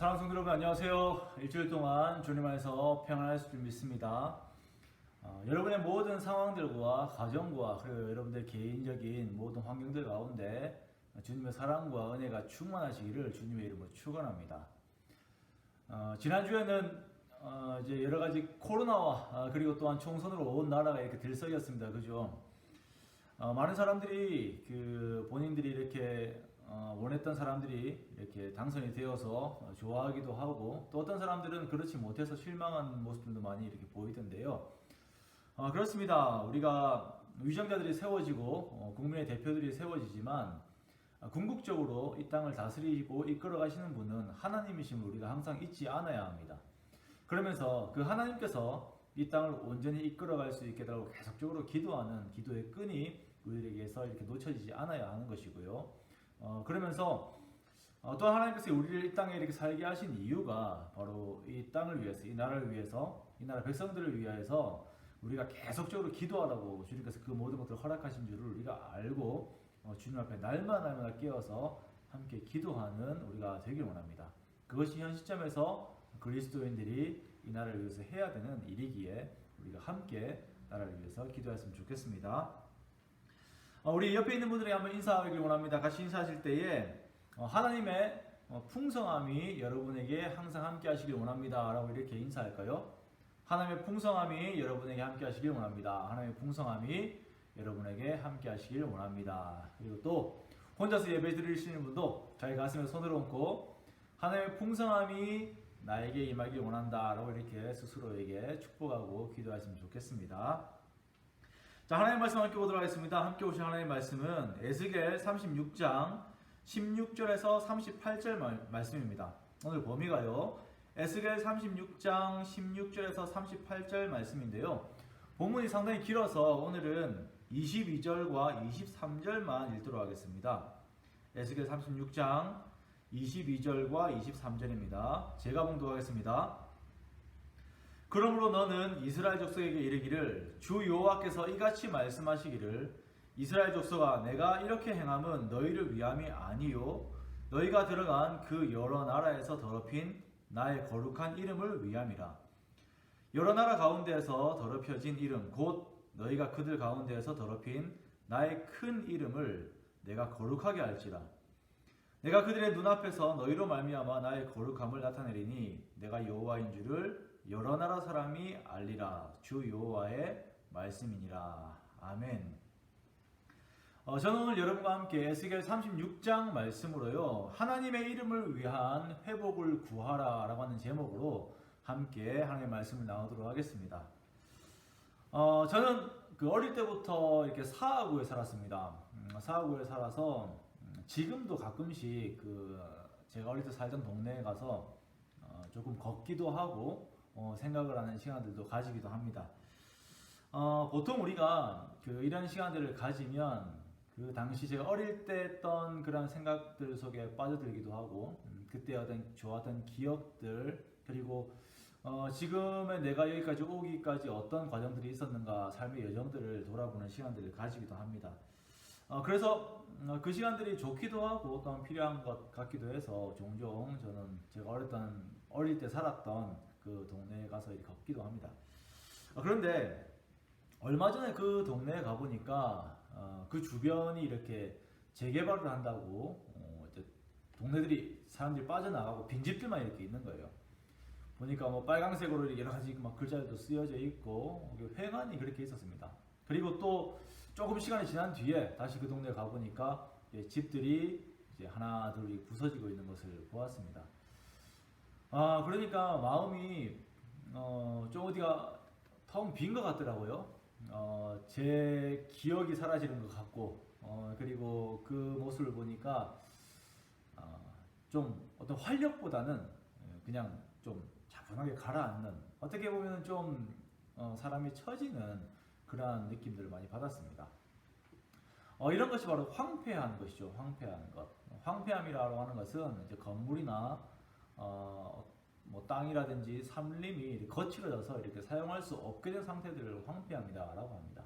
사랑하는 성도 여러분 안녕하세요. 일주일 동안 주님 안에서 평안할 줄 믿습니다. 여러분의 모든 상황들과 가정과 그리고 여러분들 개인적인 모든 환경들 가운데 주님의 사랑과 은혜가 충만하시기를 주님의 이름으로 축원합니다. 지난주에는 이제 여러 가지 코로나와 그리고 또한 총선으로 온 나라가 이렇게 들썩였습니다. 그죠? 많은 사람들이 본인들이 이렇게 원했던 사람들이 이렇게 당선이 되어서 좋아하기도 하고 또 어떤 사람들은 그렇지 못해서 실망한 모습들도 많이 이렇게 보이던데요. 그렇습니다. 우리가 위정자들이 세워지고 국민의 대표들이 세워지지만 궁극적으로 이 땅을 다스리고 이끌어 가시는 분은 하나님이심을 우리가 항상 잊지 않아야 합니다. 그러면서 그 하나님께서 이 땅을 온전히 이끌어갈 수 있게 달라고 계속적으로 기도하는 기도의 끈이 우리에게서 이렇게 놓쳐지지 않아야 하는 것이고요. 그러면서 또한 하나님께서 우리를 이 땅에 이렇게 살게 하신 이유가 바로 이 땅을 위해서, 이 나라를 위해서, 이 나라 백성들을 위해서 우리가 계속적으로 기도하라고 주님께서 그 모든 것들을 허락하신 줄을 우리가 알고 주님 앞에 날마다 깨어서 함께 기도하는 우리가 되길 원합니다. 그것이 현 시점에서 그리스도인들이 이 나라를 위해서 해야 되는 일이기에 우리가 함께 나라를 위해서 기도했으면 좋겠습니다. 우리 옆에 있는 분들에게 한번 인사하길 원합니다. 같이 인사하실 때에 하나님의 풍성함이 여러분에게 항상 함께 하시길 원합니다 라고 이렇게 인사할까요? 하나님의 풍성함이 여러분에게 함께 하시길 원합니다. 하나님의 풍성함이 여러분에게 함께 하시길 원합니다. 그리고 또 혼자서 예배 드리시는 분도 자기 가슴에 손을 얹고 하나님의 풍성함이 나에게 임하길 원한다 라고 이렇게 스스로에게 축복하고 기도하시면 좋겠습니다. 자, 하나님의 말씀 함께 보도록 하겠습니다. 함께 오신 하나님의 말씀은 에스겔 36장 16절에서 38절 말씀입니다. 오늘 범위가요. 에스겔 36장 16절에서 38절 말씀인데요. 본문이 상당히 길어서 오늘은 22절과 23절만 읽도록 하겠습니다. 에스겔 36장 22절과 23절입니다. 제가 봉독하겠습니다. 그러므로 너는 이스라엘 족속에게 이르기를 주 여호와께서 이같이 말씀하시기를 이스라엘 족속아 내가 이렇게 행함은 너희를 위함이 아니요 너희가 들어간 그 여러 나라에서 더럽힌 나의 거룩한 이름을 위함이라. 여러 나라 가운데에서 더럽혀진 이름 곧 너희가 그들 가운데에서 더럽힌 나의 큰 이름을 내가 거룩하게 할지라. 내가 그들의 눈앞에서 너희로 말미암아 나의 거룩함을 나타내리니 내가 여호와인 줄을 여러 나라 사람이 알리라. 주 여호와의 말씀이니라. 아멘. 저는 오늘 여러분과 함께 에스겔 36장 말씀으로요. 하나님의 이름을 위한 회복을 구하라 라고 하는 제목으로 함께 하나님의 말씀을 나누도록 하겠습니다. 저는 어릴 때부터 이렇게 사하구에 살았습니다. 사하구에 살아서 지금도 가끔씩 제가 어릴 때 살던 동네에 가서 조금 걷기도 하고 생각을 하는 시간들도 가지기도 합니다. 보통 우리가 이런 시간들을 가지면 그 당시 제가 어릴 때 했던 그런 생각들 속에 빠져들기도 하고 그때 어떤 좋았던 기억들 그리고 지금의 내가 여기까지 오기까지 어떤 과정들이 있었는가 삶의 여정들을 돌아보는 시간들을 가지기도 합니다. 그래서 그 시간들이 좋기도 하고 또한 필요한 것 같기도 해서 종종 저는 제가 어릴 때 살았던 그 동네에 가서 이렇게 걷기도 합니다. 그런데 얼마 전에 그 동네에 가보니까 그 주변이 이렇게 재개발을 한다고 이제 동네들이 사람들이 빠져나가고 빈집들만 이렇게 있는 거예요. 보니까 뭐 빨강색으로 여러 가지 막 글자들도 쓰여져 있고 회관이 그렇게 있었습니다. 그리고 또 조금 시간이 지난 뒤에 다시 그 동네에 가보니까 집들이 이제 하나 둘이 부서지고 있는 것을 보았습니다. 그러니까 마음이 좀 어디가 텅 빈 것 같더라고요. 제 기억이 사라지는 것 같고 그리고 그 모습을 보니까 좀 어떤 활력보다는 그냥 좀 차분하게 가라앉는 어떻게 보면 좀 사람이 처지는 그러한 느낌들을 많이 받았습니다. 이런 것이 바로 황폐한 것이죠. 황폐한 것. 황폐함이라고 하는 것은 이제 건물이나 뭐 땅이라든지 산림이 거칠어져서 이렇게 사용할 수 없게 된 상태들을 황폐함이다라고 합니다.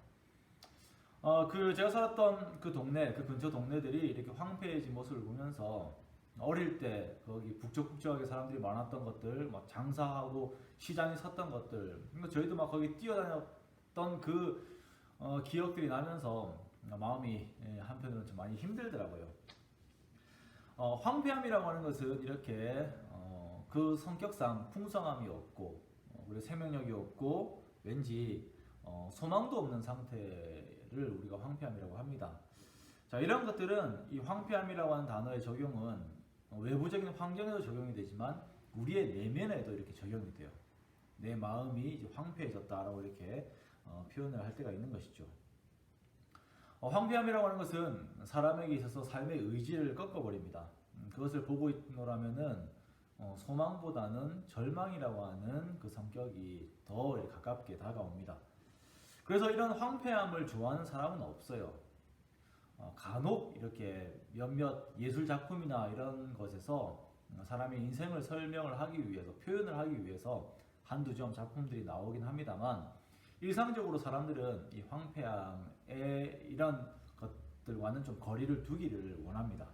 제가 살았던 그 동네, 그 근처 동네들이 이렇게 황폐해진 모습을 보면서 어릴 때 거기 북적북적하게 사람들이 많았던 것들, 막 장사하고 시장에 섰던 것들, 그러니까 저희도 막 거기 뛰어다녔던 그 기억들이 나면서 마음이 한편으로는 좀 많이 힘들더라고요. 황폐함이라고 하는 것은 이렇게 그 성격상 풍성함이 없고 그리고 생명력이 없고 왠지 소망도 없는 상태를 우리가 황폐함이라고 합니다. 자, 이런 것들은 이 황폐함이라고 하는 단어의 적용은 외부적인 환경에도 적용이 되지만 우리의 내면에도 이렇게 적용이 돼요. 내 마음이 이제 황폐해졌다라고 이렇게 표현을 할 때가 있는 것이죠. 황폐함이라고 하는 것은 사람에게 있어서 삶의 의지를 꺾어버립니다. 그것을 보고 있노라면은 소망보다는 절망이라고 하는 그 성격이 더 가깝게 다가옵니다. 그래서 이런 황폐함을 좋아하는 사람은 없어요. 간혹 이렇게 몇몇 예술 작품이나 이런 것에서 사람의 인생을 설명을 하기 위해서, 표현을 하기 위해서 한두 점 작품들이 나오긴 합니다만, 일상적으로 사람들은 이 황폐함의 이런 것들과는 좀 거리를 두기를 원합니다.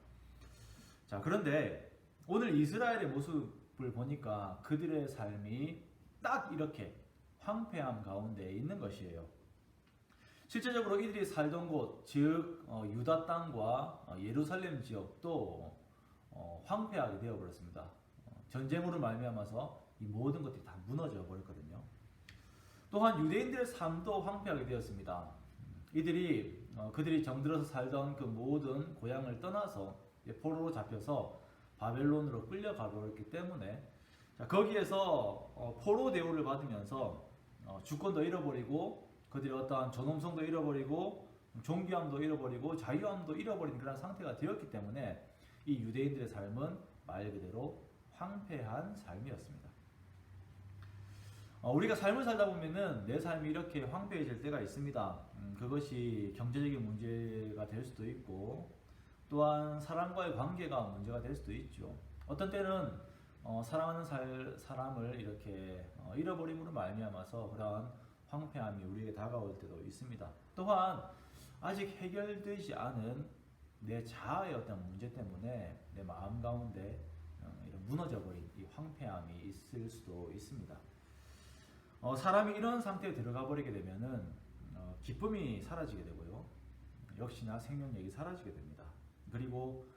자, 그런데 오늘 이스라엘의 모습을 보니까 그들의 삶이 딱 이렇게 황폐함 가운데 있는 것이에요. 실제적으로 이들이 살던 곳, 즉 유다 땅과 예루살렘 지역도 황폐하게 되어버렸습니다. 전쟁으로 말미암아서 이 모든 것들이 다 무너져 버렸거든요. 또한 유대인들의 삶도 황폐하게 되었습니다. 이들이 그들이 정들어서 살던 그 모든 고향을 떠나서 포로로 잡혀서 바벨론으로 끌려가 버렸기 때문에, 자, 거기에서 포로 대우를 받으면서 주권도 잃어버리고 그들의 어떠한 존엄성도 잃어버리고 존귀함도 잃어버리고 자유함도 잃어버린 그런 상태가 되었기 때문에 이 유대인들의 삶은 말 그대로 황폐한 삶이었습니다. 우리가 삶을 살다 보면은 내 삶이 이렇게 황폐해질 때가 있습니다. 그것이 경제적인 문제가 될 수도 있고 또한 사람과의 관계가 문제가 될 수도 있죠. 어떤 때는 사랑하는 사람을 이렇게 잃어버림으로 말미암아서 그러한 황폐함이 우리에게 다가올 때도 있습니다. 또한 아직 해결되지 않은 내 자아의 어떤 문제 때문에 내 마음 가운데 이런 무너져버린 이 황폐함이 있을 수도 있습니다. 사람이 이런 상태에 들어가 버리게 되면은 기쁨이 사라지게 되고요. 역시나 생명력이 사라지게 됩니다. 그리고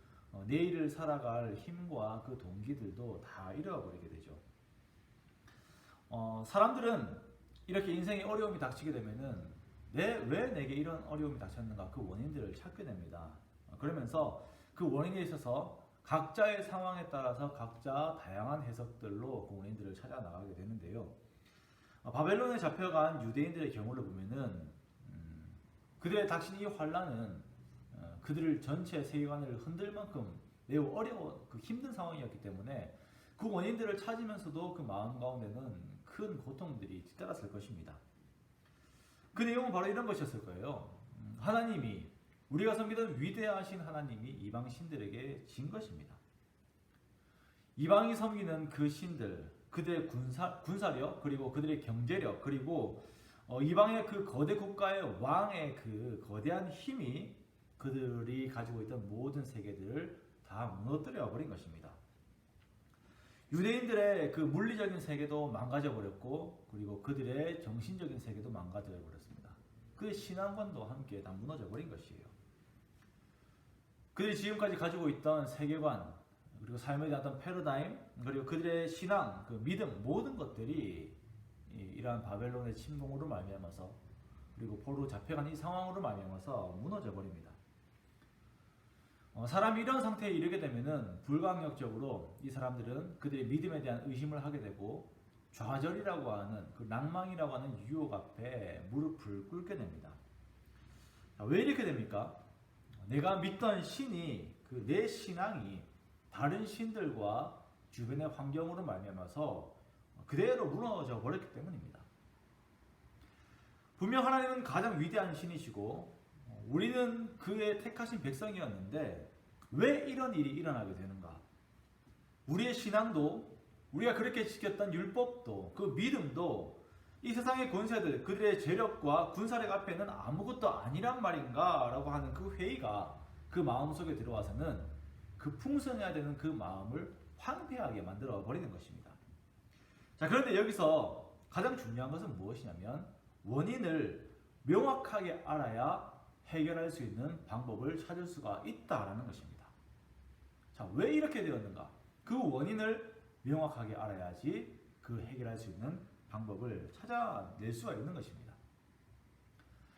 내일을 살아갈 힘과 그 동기들도 다 잃어버리게 되죠. 사람들은 이렇게 인생에 어려움이 닥치게 되면은 왜 내게 이런 어려움이 닥쳤는가 그 원인들을 찾게 됩니다. 그러면서 그 원인에 있어서 각자의 상황에 따라서 각자 다양한 해석들로 그 원인들을 찾아 나가게 되는데요. 바벨론에 잡혀간 유대인들의 경우를 보면은 그들의 닥친 이 환란은 그들을 전체 세계관을 흔들 만큼 매우 어려워 힘든 상황이었기 때문에 그 원인들을 찾으면서도 그 마음 가운데는 큰 고통들이 뒤따랐을 것입니다. 그 내용은 바로 이런 것이었을 거예요. 하나님이, 우리가 섬기던 위대하신 하나님이 이방 신들에게 진 것입니다. 이방이 섬기는 그 신들, 그들의 군사력, 그리고 그들의 경제력, 그리고 이방의 그 거대 국가의 왕의 그 거대한 힘이 그들이 가지고 있던 모든 세계들을 다 무너뜨려 버린 것입니다. 유대인들의 그 물리적인 세계도 망가져 버렸고, 그리고 그들의 정신적인 세계도 망가져 버렸습니다. 그의 신앙관도 함께 다 무너져 버린 것이에요. 그들이 지금까지 가지고 있던 세계관, 그리고 삶에 대한 어떤 패러다임, 그리고 그들의 신앙, 그 믿음, 모든 것들이 이러한 바벨론의 침공으로 말미암아서, 그리고 포로로 잡혀간 이 상황으로 말미암아서 무너져 버립니다. 사람이 이런 상태에 이르게 되면은 불가항력적으로 이 사람들은 그들의 믿음에 대한 의심을 하게 되고 좌절이라고 하는 그 낭망이라고 하는 유혹 앞에 무릎을 꿇게 됩니다. 왜 이렇게 됩니까? 내가 믿던 신이, 그 내 신앙이 다른 신들과 주변의 환경으로 말미암아서 그대로 무너져 버렸기 때문입니다. 분명 하나님은 가장 위대한 신이시고 우리는 그의 택하신 백성이었는데 왜 이런 일이 일어나게 되는가? 우리의 신앙도, 우리가 그렇게 지켰던 율법도, 그 믿음도 이 세상의 권세들, 그들의 재력과 군사력 앞에는 아무것도 아니란 말인가? 라고 하는 그 회의가 그 마음속에 들어와서는 그 풍성해야 되는 그 마음을 황폐하게 만들어 버리는 것입니다. 자, 그런데 여기서 가장 중요한 것은 무엇이냐면 원인을 명확하게 알아야 해결할 수 있는 방법을 찾을 수가 있다라는 것입니다. 자, 왜 이렇게 되었는가? 그 원인을 명확하게 알아야지 그 해결할 수 있는 방법을 찾아낼 수가 있는 것입니다.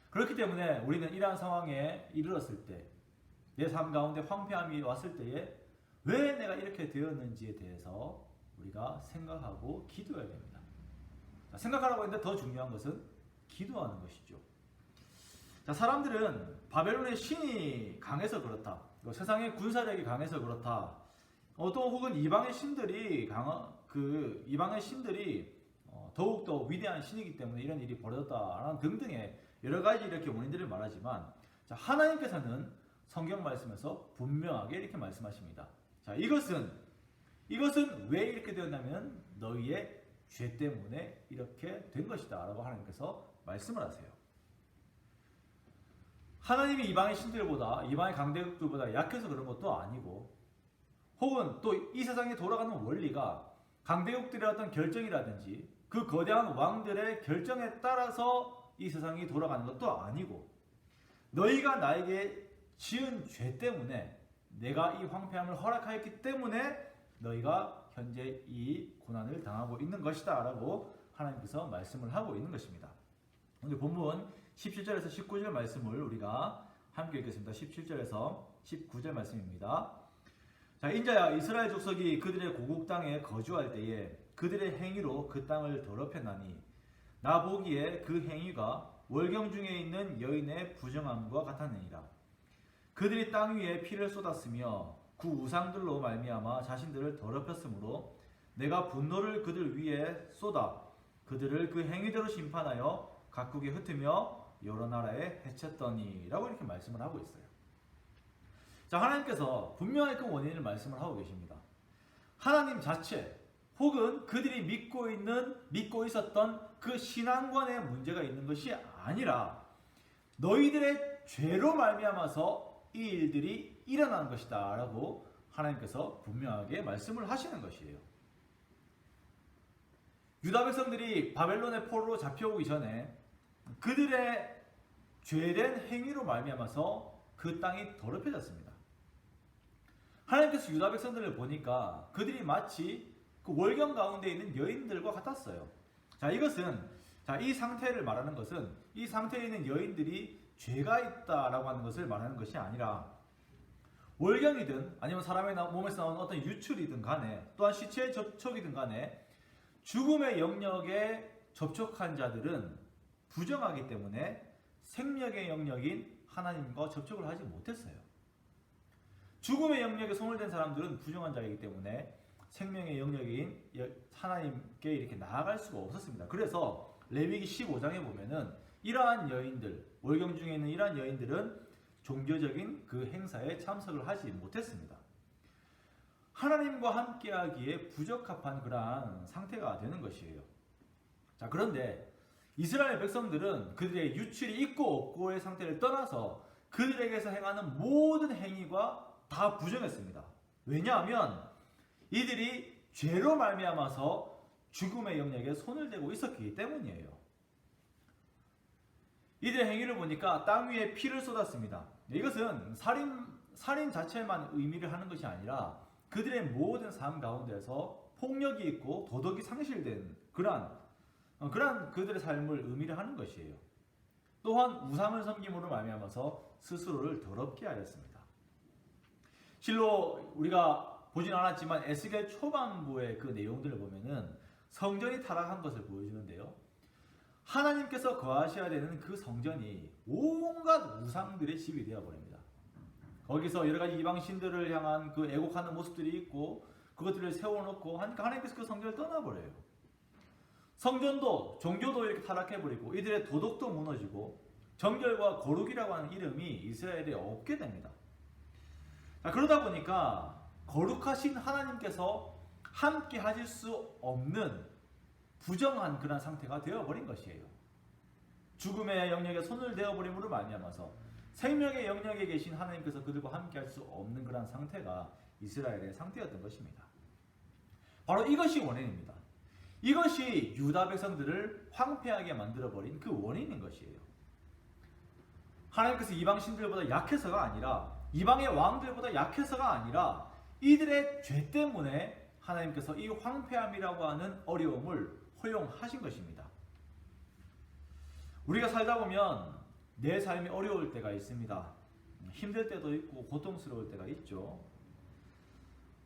그렇기 때문에 우리는 이러한 상황에 이르렀을 때, 내 삶 가운데 황폐함이 왔을 때에 왜 내가 이렇게 되었는지에 대해서 우리가 생각하고 기도해야 됩니다. 자, 생각하라고 했는데 더 중요한 것은 기도하는 것이죠. 자, 사람들은 바벨론의 신이 강해서 그렇다, 세상의 군사력이 강해서 그렇다, 또 혹은 이방의 신들이 더욱더 위대한 신이기 때문에 이런 일이 벌어졌다라는 등등의 여러 가지 이렇게 원인들을 말하지만, 자, 하나님께서는 성경 말씀에서 분명하게 이렇게 말씀하십니다. 자, 이것은 왜 이렇게 되었냐면 너희의 죄 때문에 이렇게 된 것이다 라고 하나님께서 말씀을 하세요. 하나님이 이방의 신들보다, 이방의 강대국들보다 약해서 그런 것도 아니고, 혹은 또 이 세상에 돌아가는 원리가 강대국들의 어떤 결정이라든지 그 거대한 왕들의 결정에 따라서 이 세상이 돌아가는 것도 아니고, 너희가 나에게 지은 죄 때문에, 내가 이 황폐함을 허락하였기 때문에 너희가 현재 이 고난을 당하고 있는 것이다 라고 하나님께서 말씀을 하고 있는 것입니다. 오늘 본문 17절에서 19절 말씀을 우리가 함께 읽겠습니다. 17절에서 19절 말씀입니다. 자, 인자야, 이스라엘 족속이 그들의 고국 땅에 거주할 때에 그들의 행위로 그 땅을 더럽혔나니 나 보기에 그 행위가 월경 중에 있는 여인의 부정함과 같았느니라. 그들이 땅 위에 피를 쏟았으며 그 우상들로 말미암아 자신들을 더럽혔으므로 내가 분노를 그들 위에 쏟아 그들을 그 행위대로 심판하여 각국에 흩으며 여러 나라에 해쳤더니 라고 이렇게 말씀을 하고 있어요. 자, 하나님께서 분명히 그 원인을 말씀을 하고 계십니다. 하나님 자체 혹은 그들이 믿고 있었던 그 신앙관에 문제가 있는 것이 아니라 너희들의 죄로 말미암아서 이 일들이 일어난 것이다 라고 하나님께서 분명하게 말씀을 하시는 것이에요. 유다 백성들이 바벨론의 포로로 잡혀오기 전에 그들의 죄된 행위로 말미암아서 그 땅이 더럽혀졌습니다. 하나님께서 유다 백성들을 보니까 그들이 마치 그 월경 가운데 있는 여인들과 같았어요. 자, 이 상태를 말하는 것은 이 상태에 있는 여인들이 죄가 있다라고 하는 것을 말하는 것이 아니라, 월경이든 아니면 사람의 몸에서 나오는 어떤 유출이든 간에, 또한 시체의 접촉이든 간에 죽음의 영역에 접촉한 자들은 부정하기 때문에 생명의 영역인 하나님과 접촉을 하지 못했어요. 죽음의 영역에 손을 댄 사람들은 부정한 자이기 때문에 생명의 영역인 하나님께 이렇게 나아갈 수가 없었습니다. 그래서 레위기 15장에 보면은 이러한 여인들, 월경 중에 있는 이러한 여인들은 종교적인 그 행사에 참석을 하지 못했습니다. 하나님과 함께하기에 부적합한 그러한 상태가 되는 것이에요. 자, 그런데 이스라엘 백성들은 그들의 유출이 있고 없고의 상태를 떠나서 그들에게서 행하는 모든 행위가 다 부정했습니다. 왜냐하면 이들이 죄로 말미암아서 죽음의 영역에 손을 대고 있었기 때문이에요. 이들의 행위를 보니까 땅 위에 피를 쏟았습니다. 이것은 살인 자체만 의미를 하는 것이 아니라 그들의 모든 삶 가운데서 폭력이 있고 도덕이 상실된 그러한 그들의 삶을 의미를 하는 것이에요. 또한 우상을 섬김으로 말미암아서 스스로를 더럽게 하였습니다. 실로 우리가 보진 않았지만 에스겔 초반부의 그 내용들을 보면은 성전이 타락한 것을 보여주는데요. 하나님께서 거하셔야 되는 그 성전이 온갖 우상들의 집이 되어버립니다. 거기서 여러 가지 이방 신들을 향한 그 애곡하는 모습들이 있고 그것들을 세워놓고 하니까 하나님께서 그 성전을 떠나버려요. 성전도 종교도 이렇게 타락해버리고 이들의 도덕도 무너지고 정결과 거룩이라고 하는 이름이 이스라엘에 없게 됩니다. 자, 그러다 보니까 거룩하신 하나님께서 함께 하실 수 없는 부정한 그런 상태가 되어버린 것이에요. 죽음의 영역에 손을 대어버림으로 말미암아서 생명의 영역에 계신 하나님께서 그들과 함께 할 수 없는 그런 상태가 이스라엘의 상태였던 것입니다. 바로 이것이 원인입니다. 이것이 유다 백성들을 황폐하게 만들어버린 그 원인인 것이에요. 하나님께서 이방 신들보다 약해서가 아니라, 이방의 왕들보다 약해서가 아니라 이들의 죄 때문에 하나님께서 이 황폐함이라고 하는 어려움을 허용하신 것입니다. 우리가 살다 보면 내 삶이 어려울 때가 있습니다. 힘들 때도 있고 고통스러울 때가 있죠.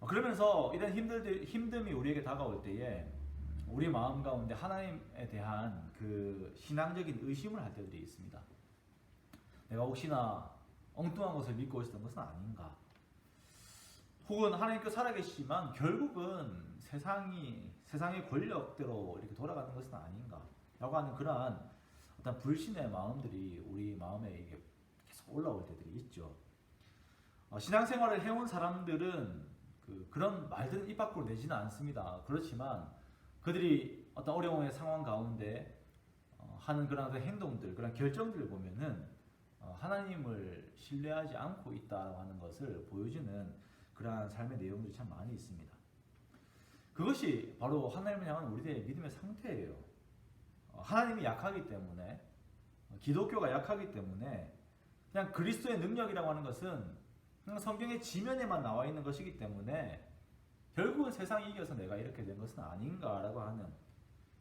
그러면서 이런 힘듦이 우리에게 다가올 때에 우리 마음 가운데 하나님에 대한 그 신앙적인 의심을 할 때들이 있습니다. 내가 혹시나 엉뚱한 것을 믿고 있었던 것은 아닌가? 혹은 하나님께서 살아계시지만 결국은 세상의 권력대로 이렇게 돌아가는 것은 아닌가? 라고 하는 그러한 어떤 불신의 마음들이 우리 마음에 이게 계속 올라올 때들이 있죠. 신앙생활을 해온 사람들은 그런 말들은 입 밖으로 내지는 않습니다. 그렇지만 그들이 어떤 어려움의 상황 가운데 하는 그런 행동들, 그런 결정들을 보면은 하나님을 신뢰하지 않고 있다고 하는 것을 보여주는 그러한 삶의 내용들이 참 많이 있습니다. 그것이 바로 하나님을 향한 우리들의 믿음의 상태예요. 하나님이 약하기 때문에, 기독교가 약하기 때문에 그냥 그리스도의 능력이라고 하는 것은 그냥 성경의 지면에만 나와 있는 것이기 때문에 결국은 세상이 이겨서 내가 이렇게 된 것은 아닌가라고 하는,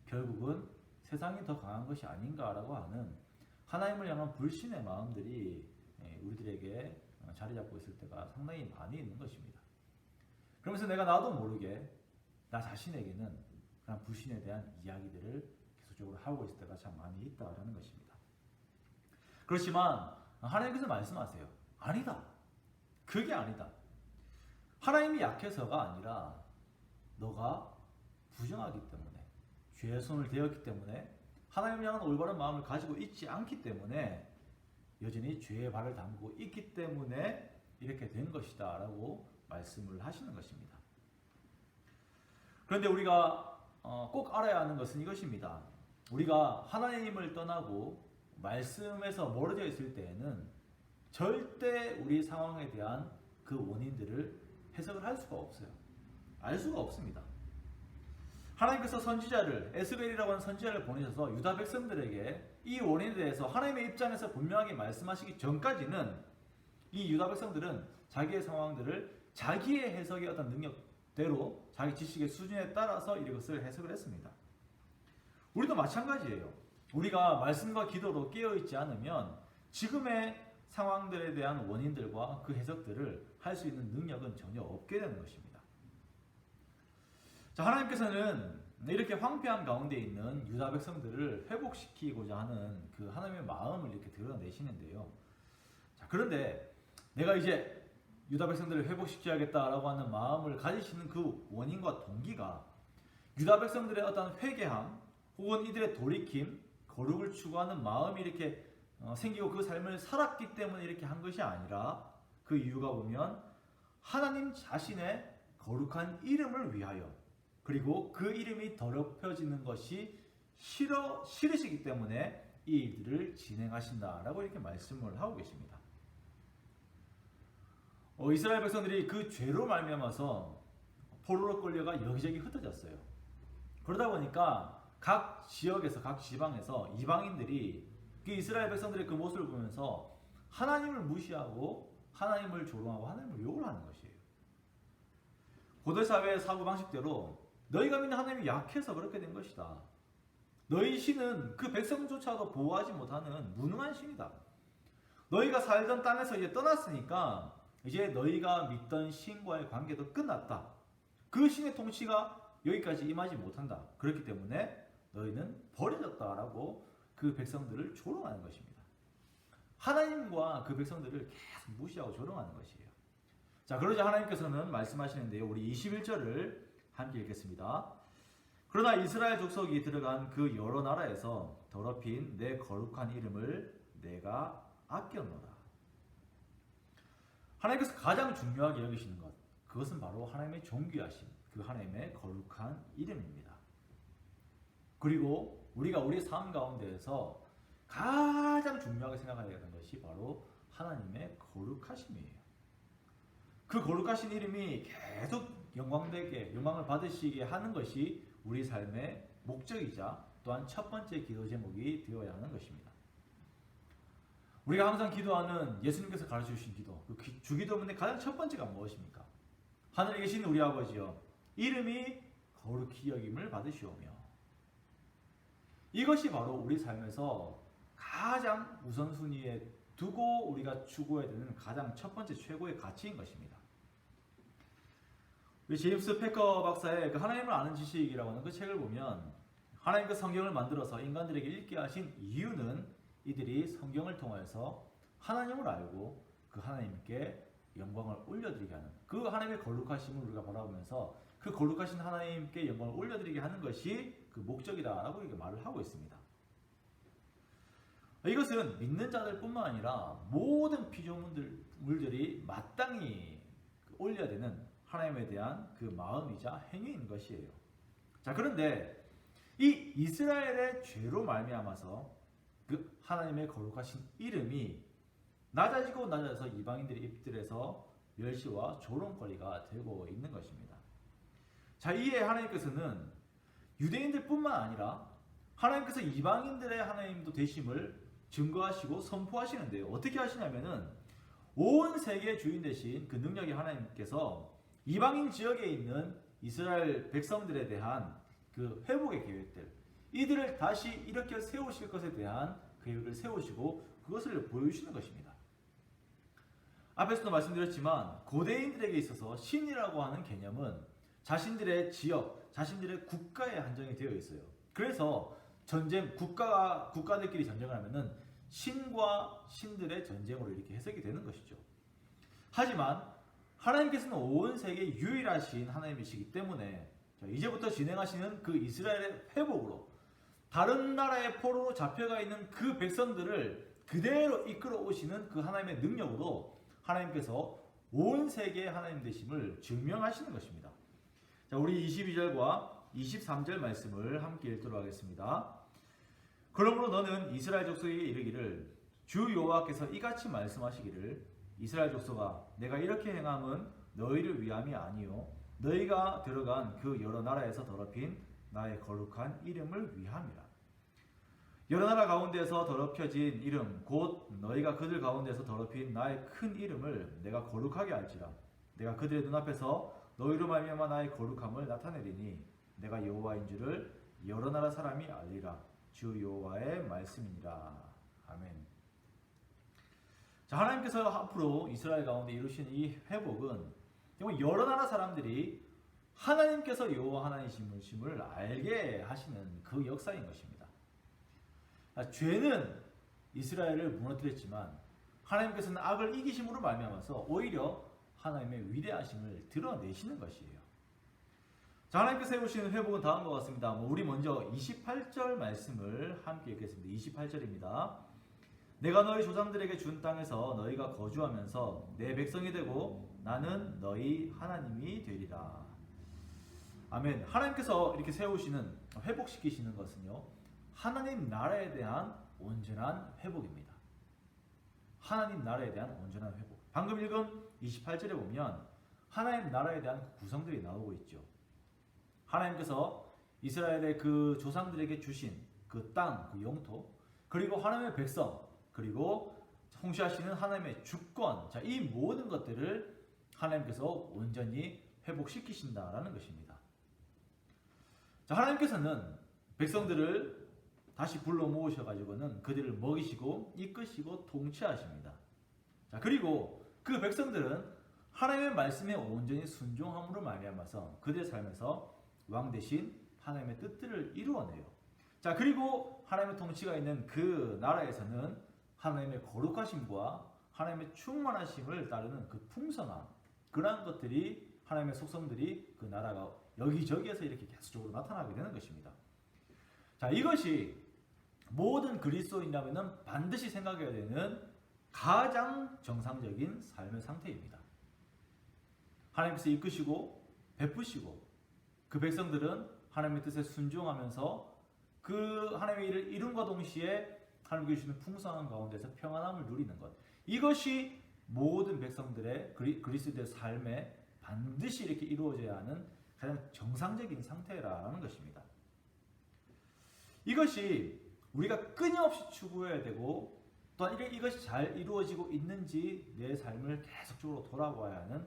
결국은 세상이 더 강한 것이 아닌가라고 하는 하나님을 향한 불신의 마음들이 우리들에게 자리 잡고 있을 때가 상당히 많이 있는 것입니다. 그러면서 내가 나도 모르게 나 자신에게는 그런 불신에 대한 이야기들을 계속적으로 하고 있을 때가 참 많이 있다라는 것입니다. 그렇지만 하나님께서 말씀하세요. 아니다. 그게 아니다. 하나님이 약해서가 아니라 너가 부정하기 때문에, 죄의 손을 대었기 때문에, 하나님을 향한 올바른 마음을 가지고 있지 않기 때문에 여전히 죄의 발을 담그고 있기 때문에 이렇게 된 것이다 라고 말씀을 하시는 것입니다. 그런데 우리가 꼭 알아야 하는 것은 이것입니다. 우리가 하나님을 떠나고 말씀에서 멀어져 있을 때에는 절대 우리 상황에 대한 그 원인들을 해석을 할 수가 없어요. 알 수가 없습니다. 하나님께서 선지자를, 에스겔이라고 하는 선지자를 보내셔서 유다 백성들에게 이 원인에 대해서 하나님의 입장에서 분명하게 말씀하시기 전까지는 이 유다 백성들은 자기의 상황들을 자기의 해석의 어떤 능력대로 자기 지식의 수준에 따라서 이것을 해석을 했습니다. 우리도 마찬가지예요. 우리가 말씀과 기도로 깨어있지 않으면 지금의 상황들에 대한 원인들과 그 해석들을 할 수 있는 능력은 전혀 없게 되는 것입니다. 자, 하나님께서는 이렇게 황폐한 가운데 있는 유다 백성들을 회복시키고자 하는 그 하나님의 마음을 이렇게 드러내시는데요. 자, 그런데 내가 이제 유다 백성들을 회복시켜야겠다라고 하는 마음을 가지시는 그 원인과 동기가 유다 백성들의 어떤 회개함 혹은 이들의 돌이킴, 거룩을 추구하는 마음이 이렇게 생기고 그 삶을 살았기 때문에 이렇게 한 것이 아니라 그 이유가 보면 하나님 자신의 거룩한 이름을 위하여, 그리고 그 이름이 더럽혀지는 것이 싫으시기 때문에 이 일들을 진행하신다라고 이렇게 말씀을 하고 계십니다. 이스라엘 백성들이 그 죄로 말미암아서 포로로 끌려가 여기저기 흩어졌어요. 그러다 보니까 각 지역에서, 각 지방에서 이방인들이 그 이스라엘 백성들의 그 모습을 보면서 하나님을 무시하고 하나님을 조롱하고 하나님을 욕을 하는 것이에요. 고대사회의 사고 방식대로 너희가 믿는 하나님이 약해서 그렇게 된 것이다. 너희 신은 그 백성조차도 보호하지 못하는 무능한 신이다. 너희가 살던 땅에서 이제 떠났으니까 이제 너희가 믿던 신과의 관계도 끝났다. 그 신의 통치가 여기까지 임하지 못한다. 그렇기 때문에 너희는 버려졌다라고 그 백성들을 조롱하는 것입니다. 하나님과 그 백성들을 계속 무시하고 조롱하는 것이에요. 자, 그러자 하나님께서는 말씀하시는데요. 우리 21절을 함께 읽겠습니다. 그러나 이스라엘 족속이 들어간 그 여러 나라에서 더럽힌 내 거룩한 이름을 내가 아꼈노라. 하나님께서 가장 중요하게 여기시는 것, 그것은 바로 하나님의 존귀하심, 그 하나님의 거룩한 이름입니다. 그리고 우리가 우리 삶 가운데에서 가장 중요하게 생각해야 되는 것이 바로 하나님의 거룩하심이에요. 그 거룩하신 이름이 계속 영광을 받으시게 하는 것이 우리 삶의 목적이자 또한 첫 번째 기도 제목이 되어야 하는 것입니다. 우리가 항상 기도하는 예수님께서 가르쳐 주신 기도, 그 주기도문의 가장 첫 번째가 무엇입니까? 하늘에 계신 우리 아버지여, 이름이 거룩히 여김을 받으시오며. 이것이 바로 우리 삶에서 가장 우선순위에 두고 우리가 추구해야 되는 가장 첫 번째 최고의 가치인 것입니다. 우리 제임스 패커 박사의 그 하나님을 아는 지식이라고 하는 그 책을 보면 하나님 그 성경을 만들어서 인간들에게 읽게 하신 이유는 이들이 성경을 통해서 하나님을 알고 그 하나님께 영광을 올려드리게 하는, 그 하나님의 거룩하심을 우리가 바라보면서 그 거룩하신 하나님께 영광을 올려드리게 하는 것이 그 목적이다라고 이렇게 말을 하고 있습니다. 이것은 믿는 자들 뿐만 아니라 모든 피조물들이 마땅히 올려야 되는 하나님에 대한 그 마음이자 행위인 것이에요. 자, 그런데 이 이스라엘의 죄로 말미암아서 그 하나님의 거룩하신 이름이 낮아져서 이방인들의 입들에서 멸시와 조롱거리가 되고 있는 것입니다. 자, 이에 하나님께서는 유대인들 뿐만 아니라 하나님께서 이방인들의 하나님도 되심을 증거하시고 선포하시는데요. 어떻게 하시냐면은 온 세계의 주인 되신 그 능력의 하나님께서 이방인 지역에 있는 이스라엘 백성들에 대한 그 회복의 계획들, 이들을 다시 일으켜 세우실 것에 대한 계획을 세우시고 그것을 보여주시는 것입니다. 앞에서도 말씀드렸지만 고대인들에게 있어서 신이라고 하는 개념은 자신들의 지역, 자신들의 국가에 한정이 되어 있어요. 그래서 국가들끼리 전쟁을 하면은 신과 신들의 전쟁으로 이렇게 해석이 되는 것이죠. 하지만 하나님께서는 온 세계 유일하신 하나님이시기 때문에 이제부터 진행하시는 그 이스라엘의 회복으로 다른 나라의 포로로 잡혀가 있는 그 백성들을 그대로 이끌어 오시는 그 하나님의 능력으로 하나님께서 온 세계의 하나님 되심을 증명하시는 것입니다. 자, 우리 22절과 23절 말씀을 함께 읽도록 하겠습니다. 그러므로 너는 이스라엘 족속에게 이르기를 주 여호와께서 이같이 말씀하시기를 이스라엘 족속아 내가 이렇게 행함은 너희를 위함이 아니요 너희가 들어간 그 여러 나라에서 더럽힌 나의 거룩한 이름을 위함이라. 여러 나라 가운데서 더럽혀진 이름 곧 너희가 그들 가운데서 더럽힌 나의 큰 이름을 내가 거룩하게 할지라. 내가 그들의 눈앞에서 너희로 말미암아 나의 거룩함을 나타내리니 내가 여호와인 줄을 여러 나라 사람이 알리라. 주 여호와의 말씀이니라. 아멘. 자, 하나님께서 앞으로 이스라엘 가운데 이루시는 이 회복은 정말 여러 나라 사람들이 하나님께서 여호와 하나님이심을 알게 하시는 그 역사인 것입니다. 죄는 이스라엘을 무너뜨렸지만 하나님께서는 악을 이기심으로 말미암아서 오히려 하나님의 위대하심을 드러내시는 것이에요. 자, 하나님께서 해오시는 회복은 다음과 같습니다. 우리 먼저 28절 말씀을 함께 읽겠습니다. 28절입니다. 내가 너희 조상들에게 준 땅에서 너희가 거주하면서 내 백성이 되고 나는 너희 하나님이 되리라. 아멘. 하나님께서 이렇게 세우시는, 회복시키시는 것은요, 하나님 나라에 대한 온전한 회복입니다. 하나님 나라에 대한 온전한 회복. 방금 읽은 28절에 보면 하나님 나라에 대한 구성들이 나오고 있죠. 하나님께서 이스라엘의 그 조상들에게 주신 그 땅, 그 영토, 그리고 하나님의 백성, 그리고 통치하시는 하나님의 주권, 자, 이 모든 것들을 하나님께서 온전히 회복시키신다라는 것입니다. 자, 하나님께서는 백성들을 다시 불러 모으셔가지고는 그들을 먹이시고 이끄시고 통치하십니다. 자, 그리고 그 백성들은 하나님의 말씀에 온전히 순종함으로 말미암아서 그들의 삶에서 왕 대신 하나님의 뜻들을 이루어내요. 자, 그리고 하나님의 통치가 있는 그 나라에서는 하나님의 거룩하심과 하나님의 충만하심을 따르는 그 풍성함, 그러한 것들이 하나님의 속성들이 그 나라가 여기저기에서 이렇게 계속적으로 나타나게 되는 것입니다. 자, 이것이 모든 그리스도인이라면 반드시 생각해야 되는 가장 정상적인 삶의 상태입니다. 하나님께서 이끄시고 베푸시고 그 백성들은 하나님의 뜻에 순종하면서 그 하나님의 일을 이룬과 동시에 하나님께 주시는 풍성한 가운데서 평안함을 누리는 것, 이것이 모든 백성들의 그리스도의 삶에 반드시 이렇게 이루어져야 하는 가장 정상적인 상태라는 것입니다. 이것이 우리가 끊임없이 추구해야 되고 또한 이것이 잘 이루어지고 있는지 내 삶을 계속적으로 돌아봐야 하는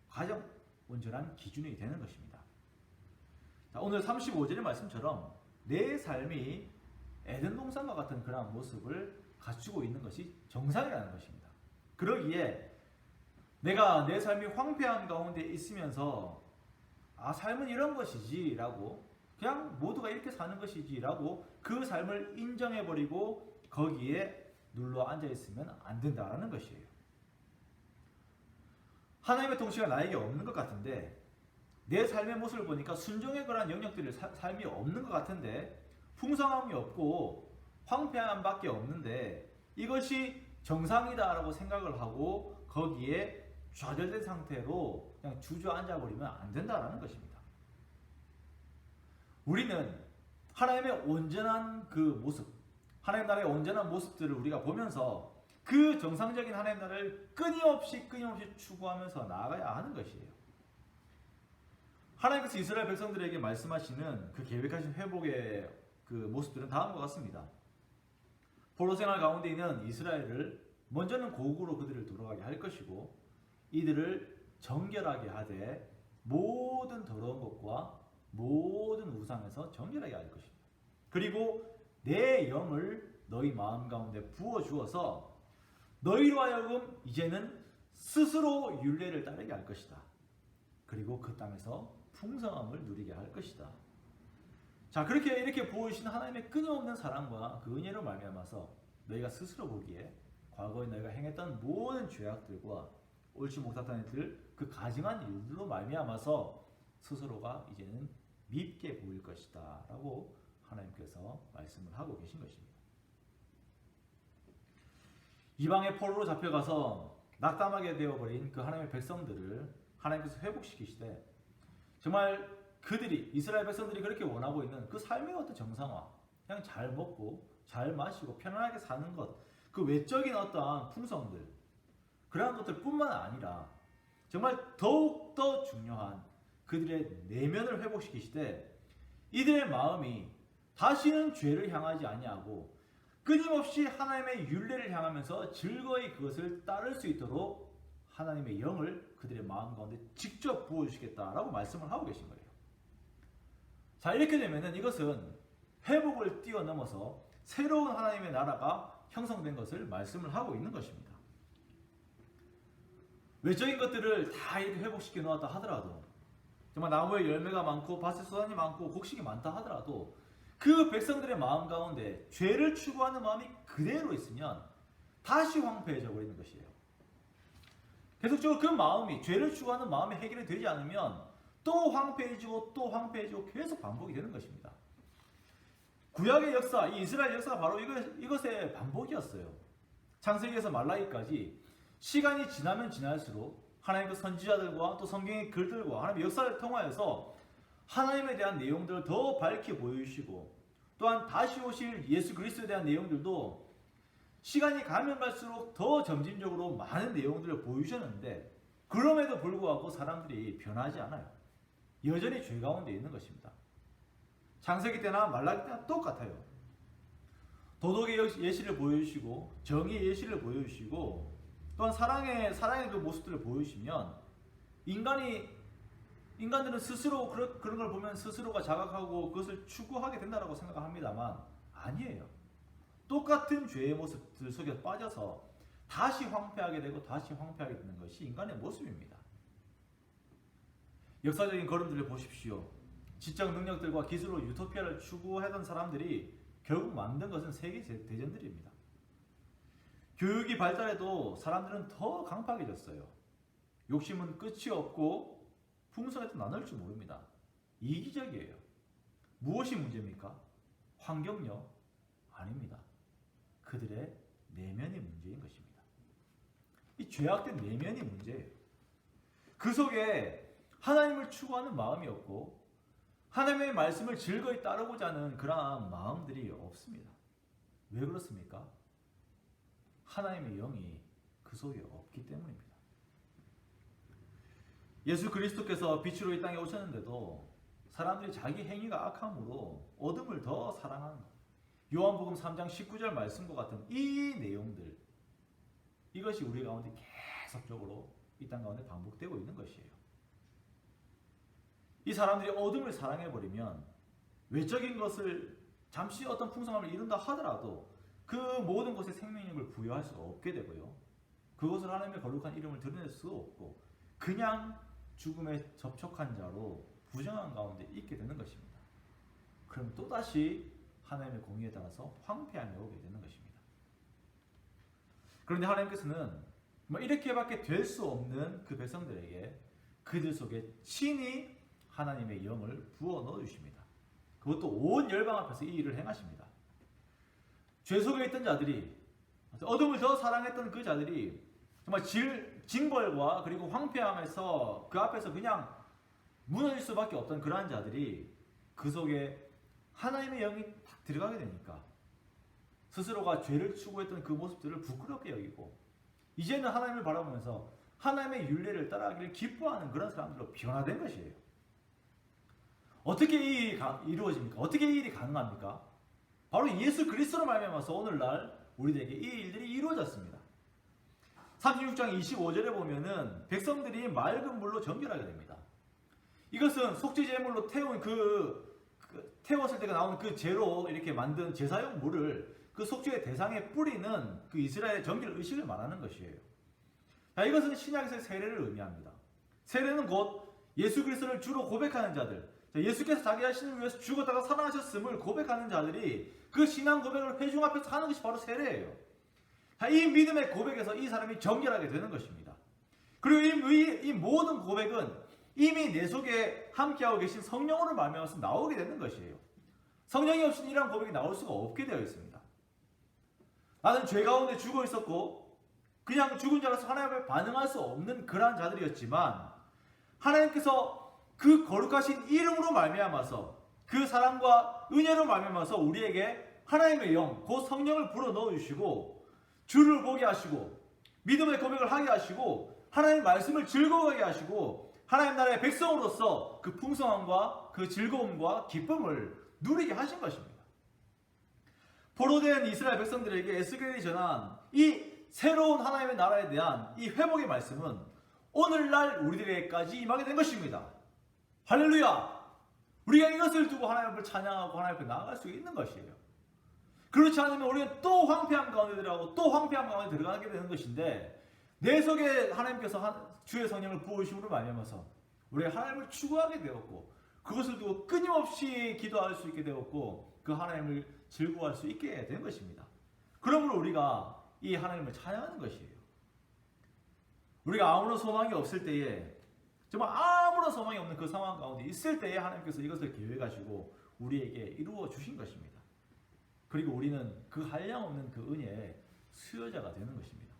가장 온전한 기준이 되는 것입니다. 자, 오늘 35절의 말씀처럼 내 삶이 에덴 동산과 같은 그러한 모습을 갖추고 있는 것이 정상이라는 것입니다. 그러기에 내가 내 삶이 황폐한 가운데 있으면서 삶은 이런 것이지 라고 그냥 모두가 이렇게 사는 것이지 라고 그 삶을 인정해버리고 거기에 눌러 앉아있으면 안 된다는 것이에요. 하나님의 통치가 나에게 없는 것 같은데 내 삶의 모습을 보니까 순종에 관한 영역들의 삶이 없는 것 같은데 풍성함이 없고 황폐함밖에 없는데 이것이 정상이다라고 생각을 하고 거기에 좌절된 상태로 그냥 주저앉아 버리면 안 된다라는 것입니다. 우리는 하나님의 온전한 그 모습, 하나님 나라의 온전한 모습들을 우리가 보면서 그 정상적인 하나님 나라를 끊임없이 추구하면서 나아가야 하는 것이에요. 하나님께서 이스라엘 백성들에게 말씀하시는 그 계획하신 회복의 그 모습들은 다음과 같습니다. 포로 생활 가운데 있는 이스라엘을 먼저는 고국으로 그들을 돌아가게 할 것이고 이들을 정결하게 하되 모든 더러운 것과 모든 우상에서 정결하게 할 것입니다. 그리고 내 영을 너희 마음 가운데 부어 주어서 너희로 하여금 이제는 스스로 율례를 따르게 할 것이다. 그리고 그 땅에서 풍성함을 누리게 할 것이다. 자, 그렇게 이렇게 보여주신 하나님의 끊임없는 사랑과 그 은혜로 말미암아서 너희가 스스로 보기에 과거에 너희가 행했던 모든 죄악들과 옳지 못했던 일들, 그 가증한 일들로 말미암아서 스스로가 이제는 밉게 보일 것이다 라고 하나님께서 말씀을 하고 계신 것입니다. 이방의 포로로 잡혀가서 낙담하게 되어버린 그 하나님의 백성들을 하나님께서 회복시키시되 정말 그들이 이스라엘 백성들이 그렇게 원하고 있는 그 삶의 어떤 정상화, 그냥 잘 먹고 잘 마시고 편안하게 사는 것, 그 외적인 어떠한 풍성들, 그러한 것들 뿐만 아니라 정말 더욱더 중요한 그들의 내면을 회복시키시되 이들의 마음이 다시는 죄를 향하지 아니하고 끊임없이 하나님의 율례를 향하면서 즐거이 그것을 따를 수 있도록 하나님의 영을 그들의 마음 가운데 직접 부어주시겠다라고 말씀을 하고 계신 거예요. 자, 이렇게 되면은 이것은 회복을 뛰어넘어서 새로운 하나님의 나라가 형성된 것을 말씀을 하고 있는 것입니다. 외적인 것들을 다 이렇게 회복시켜 놓았다 하더라도 정말 나무에 열매가 많고 밭에 소산이 많고 곡식이 많다 하더라도 그 백성들의 마음 가운데 죄를 추구하는 마음이 그대로 있으면 다시 황폐해져 버리는 것이에요. 계속적으로 그 마음이 죄를 추구하는 마음이 해결이 되지 않으면 또 황폐해지고 또 황폐해지고 계속 반복이 되는 것입니다. 구약의 역사, 이 이스라엘 역사가 바로 이것의 반복이었어요. 창세기에서 말라기까지 시간이 지나면 지날수록 하나님의 선지자들과 또 성경의 글들과 하나님의 역사를 통하여서 하나님에 대한 내용들을 더 밝히 보여주시고 또한 다시 오실 예수 그리스도에 대한 내용들도 시간이 가면 갈수록 더 점진적으로 많은 내용들을 보여주셨는데 그럼에도 불구하고 사람들이 변하지 않아요. 여전히 죄 가운데 있는 것입니다. 창세기 때나 말라기 때나 똑같아요. 도덕의 예시를 보여주시고 정의의 예시를 보여주시고 또한 사랑의 그 모습들을 보여주시면 인간들은 스스로 그런 걸 보면 스스로가 자각하고 그것을 추구하게 된다고 생각합니다만 아니에요. 똑같은 죄의 모습들 속에 빠져서 다시 황폐하게 되고 다시 황폐하게 되는 것이 인간의 모습입니다. 역사적인 걸음들을 보십시오. 지적 능력들과 기술로 유토피아를 추구하던 사람들이 결국 만든 것은 세계 대전들입니다. 교육이 발달해도 사람들은 더 강팍해졌어요. 욕심은 끝이 없고 풍성에도 나눌 줄 모릅니다. 이기적이에요. 무엇이 문제입니까? 환경요? 아닙니다. 그들의 내면이 문제인 것입니다. 이 죄악된 내면이 문제예요. 그 속에 하나님을 추구하는 마음이 없고 하나님의 말씀을 즐거이 따르고자 하는 그러한 마음들이 없습니다. 왜 그렇습니까? 하나님의 영이 그 속에 없기 때문입니다. 예수 그리스도께서 빛으로 이 땅에 오셨는데도 사람들이 자기 행위가 악함으로 어둠을 더 사랑하는 것. 요한복음 3장 19절 말씀과 같은 이 내용들, 이것이 우리 가운데 계속적으로 이 땅 가운데 반복되고 있는 것이에요. 이 사람들이 어둠을 사랑해버리면 외적인 것을 잠시 어떤 풍성함을 이룬다 하더라도 그 모든 것에 생명력을 부여할 수가 없게 되고요. 그것을 하나님의 거룩한 이름을 드러낼 수 없고 그냥 죽음에 접촉한 자로 부정한 가운데 있게 되는 것입니다. 그럼 또다시 하나님의 공의에 따라서 황폐함이 오게 되는 것입니다. 그런데 하나님께서는 이렇게밖에 될 수 없는 그 백성들에게 그들 속에 친히 하나님의 영을 부어 넣어 주십니다. 그것도 온 열방 앞에서 이 일을 행하십니다. 죄 속에 있던 자들이, 어둠을 더 사랑했던 그 자들이 정말 징벌과 그리고 황폐함에서 그 앞에서 그냥 무너질 수밖에 없던 그러한 자들이 그 속에 하나님의 영이 딱 들어가게 되니까 스스로가 죄를 추구했던 그 모습들을 부끄럽게 여기고 이제는 하나님을 바라보면서 하나님의 율례를 따라가기를 기뻐하는 그런 사람들로 변화된 것이에요. 어떻게 이 일이 이루어집니까? 어떻게 이 일이 가능합니까? 바로 예수 그리스도로 말미암아서 오늘날 우리들에게 이 일들이 이루어졌습니다. 36장 25절에 보면은 백성들이 맑은 물로 정결하게 됩니다. 이것은 속죄 제물로 태운 태웠을 때가 나오는 그 재로 이렇게 만든 제사용 물을 그 속죄의 대상에 뿌리는 그 이스라엘의 정결 의식을 말하는 것이에요. 자, 이것은 신약에서의 세례를 의미합니다. 세례는 곧 예수 그리스도를 주로 고백하는 자들, 예수께서 자기 자신을 위해서 죽었다가 살아나셨음을 고백하는 자들이 그 신앙 고백을 회중 앞에서 하는 것이 바로 세례예요. 이 믿음의 고백에서 이 사람이 정결하게 되는 것입니다. 그리고 이 모든 고백은 이미 내 속에 함께하고 계신 성령으로 말미암아서 나오게 되는 것이에요. 성령이 없이는 이러한 고백이 나올 수가 없게 되어 있습니다. 나는 죄 가운데 죽어 있었고 그냥 죽은 자라서 하나님 앞에 반응할 수 없는 그러한 자들이었지만 하나님께서 그 거룩하신 이름으로 말미암아서 그 사랑과 은혜로 말미암아서 우리에게 하나님의 영, 곧 성령을 불어 넣어주시고 주를 보게 하시고 믿음의 고백을 하게 하시고 하나님의 말씀을 즐거워하게 하시고 하나님 나라의 백성으로서 그 풍성함과 그 즐거움과 기쁨을 누리게 하신 것입니다. 포로된 이스라엘 백성들에게 에스겔이 전한 이 새로운 하나님의 나라에 대한 이 회복의 말씀은 오늘날 우리들에게까지 임하게 된 것입니다. 할렐루야! 우리가 이것을 두고 하나님 앞을 찬양하고 하나님 앞에 나아갈 수 있는 것이에요. 그렇지 않으면 우리는 또 황폐함 가운데 들어가고 또 황폐함 가운데 들어가게 되는 것인데 내 속에 하나님께서 주의 성령을 부으심으로 말미암아서 우리가 하나님을 추구하게 되었고 그것을 두고 끊임없이 기도할 수 있게 되었고 그 하나님을 즐거워할 수 있게 된 것입니다. 그러므로 우리가 이 하나님을 찬양하는 것이에요. 우리가 아무런 소망이 없을 때에 정말 아무런 소망이 없는 그 상황 가운데 있을 때에 하나님께서 이것을 계획하시고 우리에게 이루어 주신 것입니다. 그리고 우리는 그 한량없는 그 은혜의 수여자가 되는 것입니다.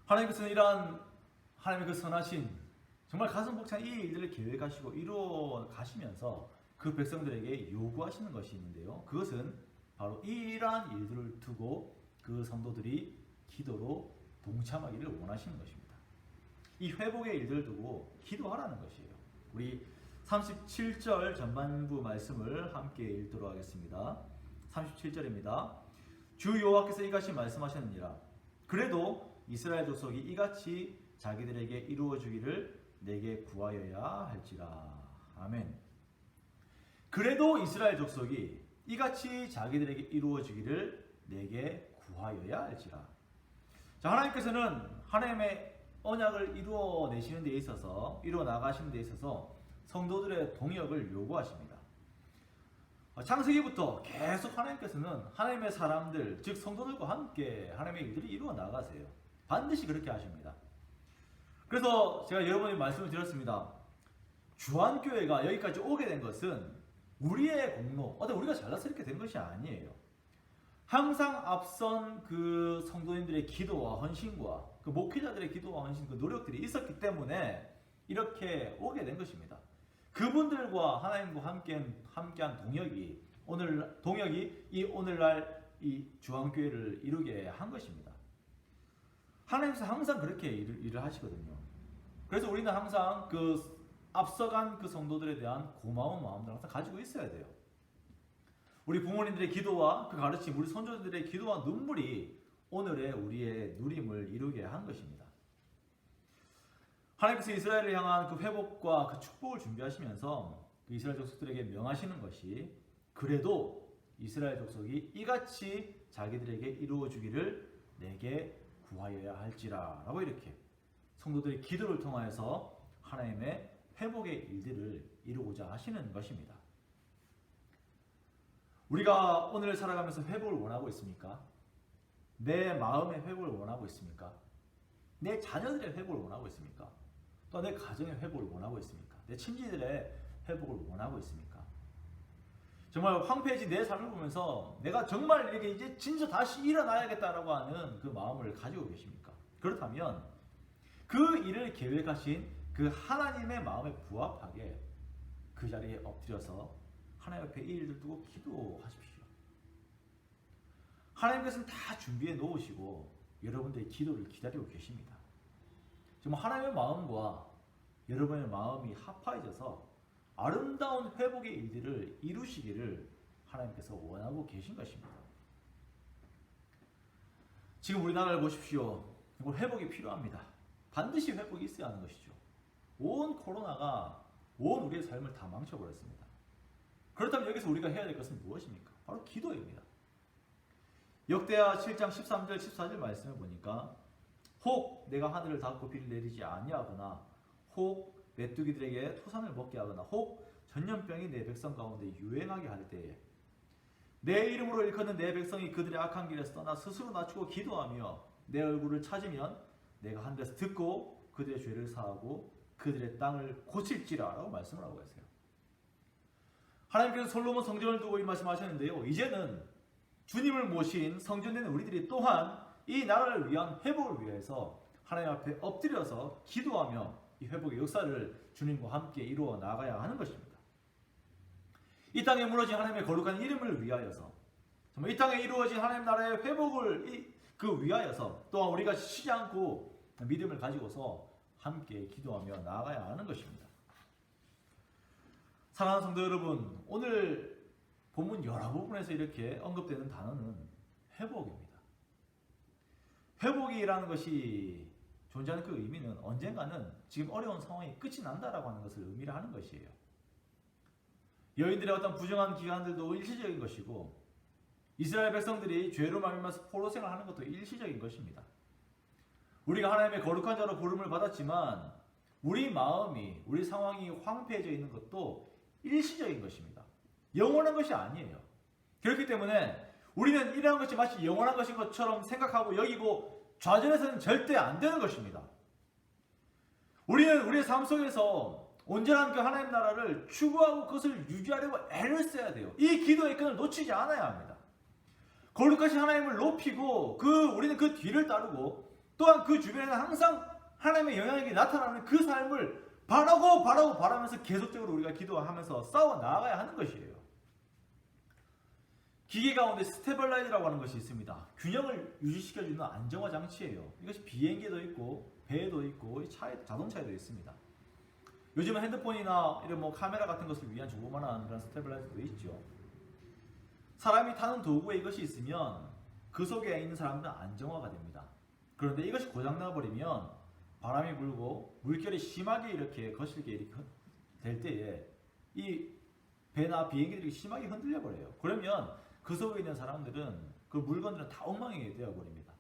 하나님께서는 이러한 하나님의 그 선하신 정말 가슴 벅찬 이 일들을 계획하시고 이루어 가시면서 그 백성들에게 요구하시는 것이 있는데요. 그것은 바로 이러한 일들을 두고 그 성도들이 기도로 동참하기를 원하시는 것입니다. 이 회복의 일들을 두고 기도하라는 것이에요. 우리 37절 전반부 말씀을 함께 읽도록 하겠습니다. 37절입니다. 주 여호와께서 이같이 말씀하셨느니라. 그래도 이스라엘 족속이 이같이 자기들에게 이루어 주기를 내게 구하여야 할지라. 아멘. 그래도 이스라엘 족속이 이같이 자기들에게 이루어 주기를 내게 구하여야 할지라. 자, 하나님께서는 하나님의 언약을 이루어 내시는 데 있어서 이루어 나가시는 데 있어서 성도들의 동역을 요구하십니다. 창세기부터 계속 하나님께서는 하나님의 사람들, 즉 성도들과 함께 하나님의 일들이 이루어 나가세요. 반드시 그렇게 하십니다. 그래서 제가 여러 번 말씀을 드렸습니다. 주한교회가 여기까지 오게 된 것은 우리의 공로, 우리가 잘나서 이렇게 된 것이 아니에요. 항상 앞선 그 성도님들의 기도와 헌신과 그 목회자들의 기도와 헌신, 그 노력들이 있었기 때문에 이렇게 오게 된 것입니다. 그분들과 하나님과 함께한 동역이 이 오늘날 이 주한교회를 이루게 한 것입니다. 하나님께서 항상 그렇게 일을 하시거든요. 그래서 우리는 항상 그 앞서간 그 성도들에 대한 고마운 마음을 항상 가지고 있어야 돼요. 우리 부모님들의 기도와 그 가르침, 우리 선조들의 기도와 눈물이 오늘의 우리의 누림을 이루게 한 것입니다. 하나님께서 이스라엘을 향한 그 회복과 그 축복을 준비하시면서 그 이스라엘 족속들에게 명하시는 것이 그래도 이스라엘 족속이 이같이 자기들에게 이루어주기를 내게 구하여야 할지라 라고 이렇게 성도들의 기도를 통하여서 하나님의 회복의 일들을 이루고자 하시는 것입니다. 우리가 오늘 살아가면서 회복을 원하고 있습니까? 내 마음의 회복을 원하고 있습니까? 내 자녀들의 회복을 원하고 있습니까? 또 내 가정의 회복을 원하고 있습니까? 내 친지들의 회복을 원하고 있습니까? 정말 황폐해진 내 삶을 보면서 내가 정말 이렇게 이제 진짜 다시 일어나야겠다라고 하는 그 마음을 가지고 계십니까? 그렇다면 그 일을 계획하신 그 하나님의 마음에 부합하게 그 자리에 엎드려서 하나님 앞에 이 일을 두고 기도하십시오. 하나님께서는 다 준비해 놓으시고 여러분들의 기도를 기다리고 계십니다. 정말 하나님의 마음과 여러분의 마음이 합하여져서 아름다운 회복의 일들을 이루시기를 하나님께서 원하고 계신 것입니다. 지금 우리나라를 보십시오. 회복이 필요합니다. 반드시 회복이 있어야 하는 것이죠. 온 코로나가 온 우리의 삶을 다 망쳐버렸습니다. 그렇다면 여기서 우리가 해야 될 것은 무엇입니까? 바로 기도입니다. 역대하 7장 13절 14절 말씀을 보니까 혹 내가 하늘을 닫고 비를 내리지 아니하거나 혹 메뚜기들에게 토산을 먹게 하거나 혹 전염병이 내 백성 가운데 유행하게 할 때에 내 이름으로 일컫는 내 백성이 그들의 악한 길에서 떠나 스스로 낮추고 기도하며 내 얼굴을 찾으면 내가 하늘에서 듣고 그들의 죄를 사하고 그들의 땅을 고칠지라 라고 말씀을 하고 계세요. 하나님께서 솔로몬 성전을 두고 이 말씀하셨는데요. 이제는 주님을 모신 성전된 우리들이 또한 이 나라를 위한 회복을 위해서 하나님 앞에 엎드려서 기도하며 이 회복의 역사를 주님과 함께 이루어 나가야 하는 것입니다. 이 땅에 무너진 하나님의 거룩한 이름을 위하여서 정말 이 땅에 이루어진 하나님 나라의 회복을 위하여서 또한 우리가 쉬지 않고 믿음을 가지고서 함께 기도하며 나아가야 하는 것입니다. 사랑하는 성도 여러분, 오늘 본문 여러 부분에서 이렇게 언급되는 단어는 회복입니다. 회복이라는 것이 존재하는 그 의미는 언젠가는 지금 어려운 상황이 끝이 난다라고 하는 것을 의미를 하는 것이에요. 여인들의 어떤 부정한 기간들도 일시적인 것이고 이스라엘 백성들이 죄로 말미암아서 포로 생활하는 것도 일시적인 것입니다. 우리가 하나님의 거룩한 자로 부름을 받았지만 우리 마음이, 우리 상황이 황폐해져 있는 것도 일시적인 것입니다. 영원한 것이 아니에요. 그렇기 때문에 우리는 이러한 것이 마치 영원한 것인 것처럼 생각하고 여기고 좌절해서는 절대 안 되는 것입니다. 우리는 우리의 삶 속에서 온전한 그 하나님 나라를 추구하고 그것을 유지하려고 애를 써야 돼요. 이 기도의 끈을 놓치지 않아야 합니다. 거룩하신 하나님을 높이고 우리는 그 뒤를 따르고 또한 그 주변에는 항상 하나님의 영향력이 나타나는 그 삶을 바라면서 계속적으로 우리가 기도하면서 싸워 나아가야 하는 것이에요. 기계 가운데 스테빌라이저라고 하는 것이 있습니다. 균형을 유지시켜주는 안정화 장치예요. 이것이 비행기에도 있고 배에도 있고 자동차에도 있습니다. 요즘은 핸드폰이나 이런 카메라 같은 것을 위한 조그만한 그런 스테빌라이저도 있죠. 사람이 타는 도구에 이것이 있으면 그 속에 있는 사람들은 안정화가 됩니다. 그런데 이것이 고장나 버리면 바람이 불고 물결이 심하게 이렇게 거칠게 이렇게 될 때에 이 배나 비행기들이 심하게 흔들려 버려요. 그러면 그 속에 있는 사람들은 그 물건들은 다 엉망이 되어 버립니다.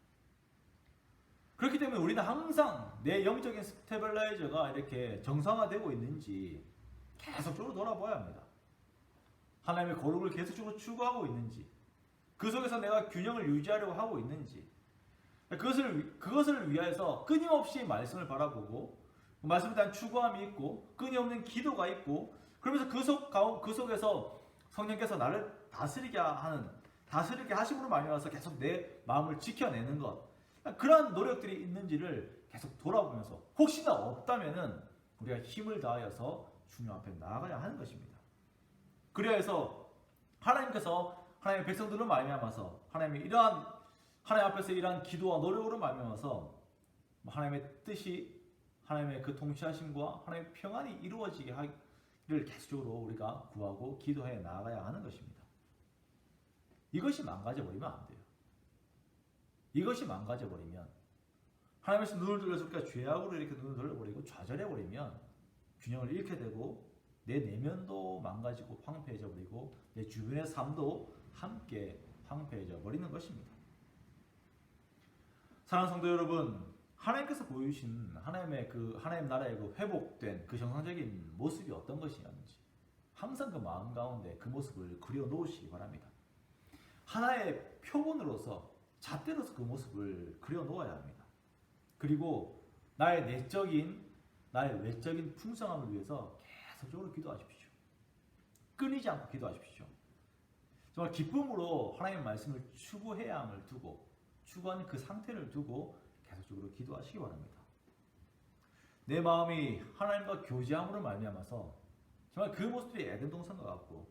그렇기 때문에 우리는 항상 내 영적인 스테빌라이저가 이렇게 정상화되고 있는지 계속적으로 돌아봐야 합니다. 하나님의 거룩을 계속적으로 추구하고 있는지, 그 속에서 내가 균형을 유지하려고 하고 있는지, 그것을 위해서 끊임없이 말씀을 바라보고 말씀에 대한 추구함이 있고 끊임없는 기도가 있고 그러면서 그 속에서 성령께서 나를 다스리게 하심으로 말미암아서 계속 내 마음을 지켜내는 것, 그런 노력들이 있는지를 계속 돌아보면서 혹시나 없다면은 우리가 힘을 다하여서 주님 앞에 나아가야 하는 것입니다. 그래서 하나님께서 하나님의 백성들로 말미암아서 하나님 앞에서 이러한 기도와 노력으로 말미암아서 하나님의 뜻이, 하나님의 그 통치하심과 하나님의 평안이 이루어지게 하기를 계속적으로 우리가 구하고 기도해 나아가야 하는 것입니다. 이것이 망가져버리면 안 돼요. 이것이 망가져버리면, 하나님께서 눈을 돌려서 우리가 죄악으로 이렇게 눈을 돌려버리고 좌절해버리면 균형을 잃게 되고 내 내면도 망가지고 황폐해져 버리고 내 주변의 삶도 함께 황폐해져 버리는 것입니다. 사랑하는 성도 여러분, 하나님께서 보여주신 하나님 나라의 그 회복된 그 정상적인 모습이 어떤 것이었는지 항상 그 마음 가운데 그 모습을 그려 놓으시기 바랍니다. 하나의 표본으로서 잣대로서 그 모습을 그려 놓아야 합니다. 그리고 나의 외적인 풍성함을 위해서 계속적으로 기도하십시오. 끊이지 않고 기도하십시오. 정말 기쁨으로 하나님의 말씀을 추구해야 함을 두고, 추구하는 그 상태를 두고 계속적으로 기도하시기 바랍니다. 내 마음이 하나님과 교제함으로 말미암아서 정말 그 모습이 에덴 동산과 같고,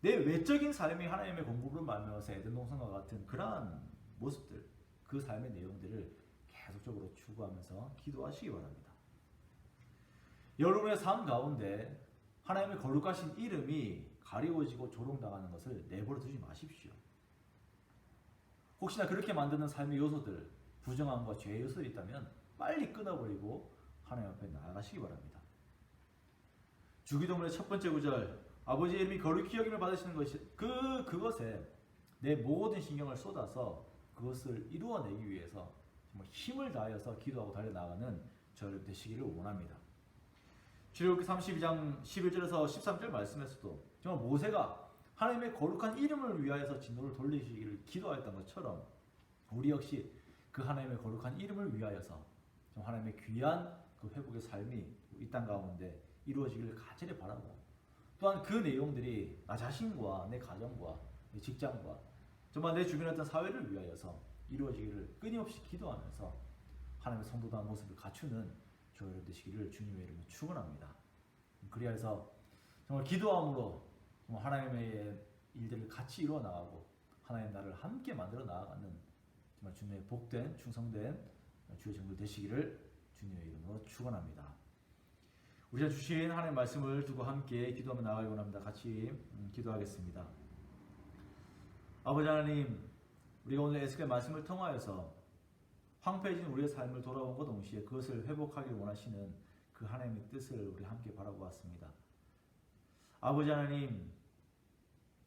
내 외적인 삶이 하나님의 공급으로 말미암아서 에덴 동산과 같은 그러한 모습들, 그 삶의 내용들을 계속적으로 추구하면서 기도하시기 바랍니다. 여러분의 삶 가운데 하나님의 거룩하신 이름이 가리워지고 조롱당하는 것을 내버려 두지 마십시오. 혹시나 그렇게 만드는 삶의 요소들, 부정함과 죄의 요소들이 있다면 빨리 끊어버리고 하나님 앞에 나아가시기 바랍니다. 주기도문의 첫 번째 구절, 아버지의 이름이 거룩히 여김을 받으시는 것이 그것에 내 모든 신경을 쏟아서 그것을 이루어내기 위해서 정말 힘을 다하여서 기도하고 달려나가는 저를 되시기를 원합니다. 출애굽기 32장 11절에서 13절 말씀에서도 정말 모세가 하나님의 거룩한 이름을 위하여서 진노를 돌리시기를 기도하였던 것처럼 우리 역시 그 하나님의 거룩한 이름을 위하여서 하나님의 귀한 그 회복의 삶이 이 땅 가운데 이루어지기를 간절히 바라고, 또한 그 내용들이 나 자신과 내 가정과 내 직장과 정말 내 주변의 어떤 사회를 위하여서 이루어지기를 끊임없이 기도하면서 하나님의 성도다운 모습을 갖추는 저와 여러분 되시기를 주님의 이름으로 축원합니다. 그리하여서 정말 기도함으로 정말 하나님의 일들을 같이 이루어 나가고 하나님 나라를 함께 만들어 나아가는 정말 주님의 복된 충성된 주의 정글 되시기를 주님의 이름으로 축원합니다. 우리가 주신 하나님의 말씀을 두고 함께 기도하며 나아가기 원합니다. 같이 기도하겠습니다. 아버지 하나님, 우리가 오늘 에스겔 말씀을 통하여서 황폐해진 우리의 삶을 돌아온과 동시에 그것을 회복하길 원하시는 그 하나님의 뜻을 우리 함께 바라보았습니다. 아버지 하나님,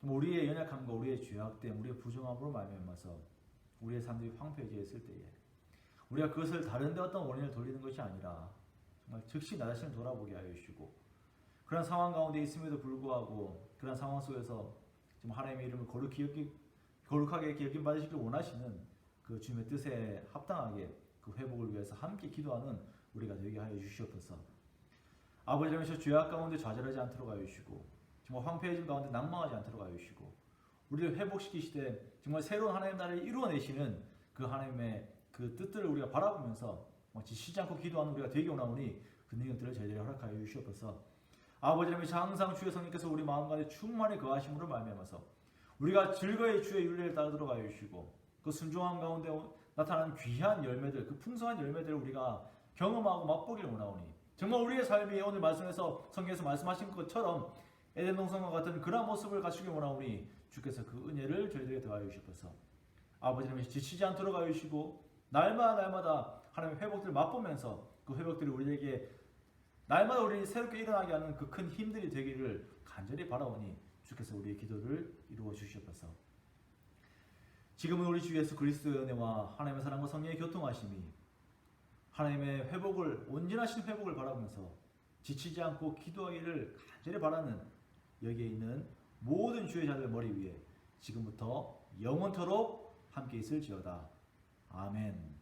우리의 연약함과 우리의 죄악됨, 우리의 부정함으로 말미암아서 우리의 삶들이 황폐해져 있을 때에 우리가 그것을 다른 데 어떤 원인을 돌리는 것이 아니라 정말 즉시 나 자신을 돌아보게 하여 주시고, 그런 상황 가운데 있음에도 불구하고 그런 상황 속에서 지금 하나님의 이름을 거룩하게 여김 받으시길 원하시는 그 주님의 뜻에 합당하게 그 회복을 위해서 함께 기도하는 우리가 되게 하여 주시옵소서. 아버지 하나님, 죄악 가운데 좌절하지 않도록 하여 주시고 정말 황폐해짐 가운데 낭망하지 않도록 하여 주시고 우리를 회복시키시되 정말 새로운 하나님 나라를 이루어내시는 그 하나님의 그 뜻들을 우리가 바라보면서 지치지 않고 기도하는 우리가 되게 원하오니 그 능력들을 저희들이 허락하여 주시옵소서. 아버지 하나님, 항상 주의 성령께서 우리 마음 가운데 충만히 거하심으로 말미암아서 우리가 즐거이 주의 윤례를 따르도록 하여 주시고 그 순종함 가운데 나타나는 귀한 열매들, 그 풍성한 열매들을 우리가 경험하고 맛보기를 원하오니 정말 우리의 삶이 오늘 말씀에서 성경에서 말씀하신 것처럼 에덴 동산과 같은 그러한 모습을 갖추기 원하오니 주께서 그 은혜를 저희들에게 더하여 주시옵소서. 아버지 하나님, 지치지 않도록 하여 주시고 날마다 하나님의 회복들을 맛보면서 그 회복들이 우리에게 날마다 우리를 새롭게 일어나게 하는 그 큰 힘들이 되기를 간절히 바라오니 주께서 우리의 기도를 이루어 주시옵소서. 지금은 우리 주 예수 그리스도의 은혜와 하나님의 사랑과 성령의 교통하심이 하나님의 회복을, 온전하신 회복을 바라보면서 지치지 않고 기도하기를 간절히 바라는 여기에 있는 모든 주의 자들 머리 위에 지금부터 영원토록 함께 있을지어다. 아멘.